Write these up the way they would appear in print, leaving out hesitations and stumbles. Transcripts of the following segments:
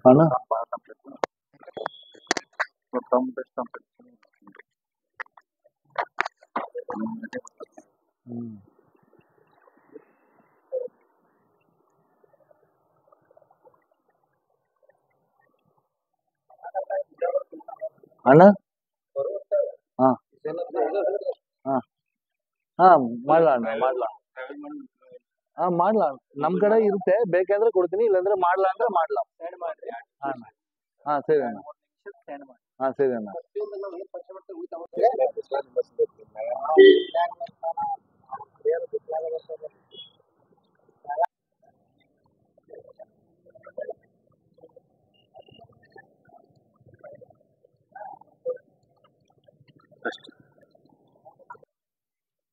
ಅಣ್ಣ ಅಣ್ಣ ಹಾ ಹಾ ಹಾ ಮಾಡ್ಲಾ ಅಣ್ಣ ಮಾಡ್ಲಾ ಹಾ ಮಾಡ್ಲಾ ನಮ್ ಕಡೆ ಇರುತ್ತೆ, ಬೇಕಾದ್ರೆ ಕೊಡ್ತೀನಿ, ಇಲ್ಲಾಂದ್ರೆ ಮಾಡ್ಲಾ ಅಂದ್ರೆ ಮಾಡ್ಲಾ. ಹಾ ಅಣ್ಣ. ಹಾ ಸರಿ ಅಣ್ಣ. ಹಾ ಸರಿ ಅಣ್ಣ.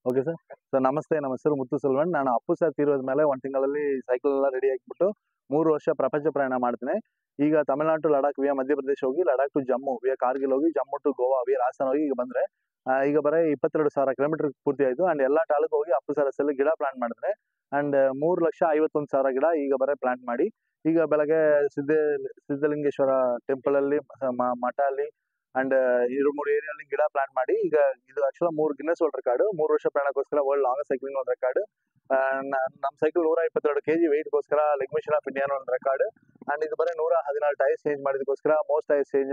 Okay sir. ಸರ್ ನಮಸ್ತೆ, ನಮ್ಮ ಹೆಸರು ಮುತ್ತು ಸಲ್ವನ್. ನಾನು ಅಪ್ಪು ಸರ್ ತೀರೋದ ಮೇಲೆ 1 ತಿಂಗಳಲ್ಲಿ ಸೈಕಲ್ ಎಲ್ಲ ರೆಡಿ ಆಗಿಬಿಟ್ಟು 3 ವರ್ಷ ಪ್ರಪಂಚ ಪ್ರಯಾಣ ಮಾಡ್ತೀನಿ. ಈಗ ತಮಿಳ್ನಾಡು ಟು ಲಡಾಖ್ ವಿಯಾ ಮಧ್ಯಪ್ರದೇಶ ಹೋಗಿ, ಲಡಾಖ್ ಟು ಜಮ್ಮು ವಿಯಾ ಕಾರ್ಗಿಲ್ ಹೋಗಿ, ಜಮ್ಮು ಟು ಗೋವಾ ವಿಯಾ ರಾಜಸ್ಥಾನ ಹೋಗಿ ಈಗ ಬಂದ್ರೆ ಈಗ ಬರೀ 22,000 ಕಿಲೋಮೀಟರ್ ಪೂರ್ತಿ ಆಯ್ತು. ಅಂಡ್ ಎಲ್ಲ ತಾಲೂಕು ಹೋಗಿ ಅಪ್ಪು ಸರ್ ಹೆಸರಲ್ಲಿ ಗಿಡ ಪ್ಲಾಂಟ್ ಮಾಡಿದ್ರೆ ಅಂಡ್ 3,51,000 ಗಿಡ ಈಗ ಬರೀ ಪ್ಲಾಂಟ್ ಮಾಡಿ ಈಗ ಬೆಳಗ್ಗೆ ಸಿದ್ಧಲಿಂಗೇಶ್ವರ ಟೆಂಪಲ್ ಅಲ್ಲಿ ಮಠ ಅಲ್ಲಿ ಅಂಡ್ 2-3 ಏರಿಯಲ್ಲಿ ಗಿಡ ಪ್ಲಾಂಟ್ ಮಾಡಿ ಈಗ ಇದು ಆಕ್ಚುಲಿ 3 ಗಿನ್ನೆಸ್ ವರ್ಲ್ಡ್ ರೆಕಾರ್ಡ್, 3 ವರ್ಷ ಪ್ರಯಾಣಕ್ಕೋಸ್ಕರ ವರ್ಲ್ಡ್ ಲಾಂಗೆಸ್ಟ್ ಸೈಕ್ಲಿಂಗ್ ಒಂದು ರೆಕಾರ್ಡ್. ನಮ್ಮ ಸೈಕಲ್ 122 kg ವೆಯ್ಟ್ಗೋಸ್ಕರ ಲೆಗ್ ಮಿಷನ್ ಆಫ್ ಇಂಡಿಯಾ ಒಂದು ರೆಕಾರ್ಡ್. ಅಂಡ್ ಇದು ಬರೀ 114 ಟೈರ್ಸ್ ಚೇಂಜ್ ಮಾಡಿದಕ್ಕೋಸ್ಕರ ಮೋಸ್ಟ್ ಟೈರ್ಸ್ ಚೇಂಜ್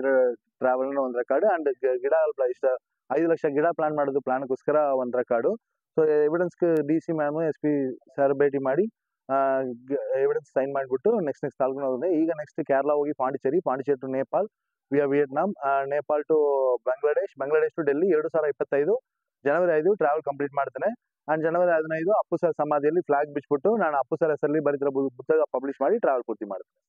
ಟ್ರಾವೆಲ್ ಒಂದು ರೆಕಾರ್ಡ್. ಅಂಡ್ ಗಿಡ ಇಷ್ಟ 5 ಲಕ್ಷ ಗಿಡ ಪ್ಲಾಂಟ್ ಮಾಡೋದು ಪ್ಲಾನ್ಗೋಸ್ಕರ ಒಂದು record. So evidence DC ma'am SP sir ಭೇಟಿ ಮಾಡಿ ಎವಿಡೆನ್ಸ್ ಸೈನ್ ಮಾಡಿಬಿಟ್ಟು ನೆಕ್ಸ್ಟ್ ತಾಲೂಕು ಹೋಗಿದೆ. ಈಗ ನೆಕ್ಸ್ಟ್ ಕೇರಳ ಹೋಗಿ Pondicherry to Nepal via Vietnam, Nepal to Bangladesh to Delhi 2025 ಜನವರಿ 5 ಟ್ರಾವೆಲ್ ಕಂಪ್ಲೀಟ್ ಮಾಡ್ತೇನೆ. ಅಂಡ್ ಜನವರಿ 15 ಅಪ್ಪು ಸರ್ ಸಮಾಧಿಯಲ್ಲಿ ಫ್ಲಾಗ್ ಬಿಚ್ಬಿಟ್ಟು ನಾನು ಅಪ್ಪು ಸರ್ ಹೆಸರಲ್ಲಿ ಬರೀತಿರೋ ಪುಸ್ತಕ ಪಬ್ಲಿಷ್ ಮಾಡಿ ಟ್ರಾವೆಲ್ ಪೂರ್ತಿ ಮಾಡ್ತೇನೆ.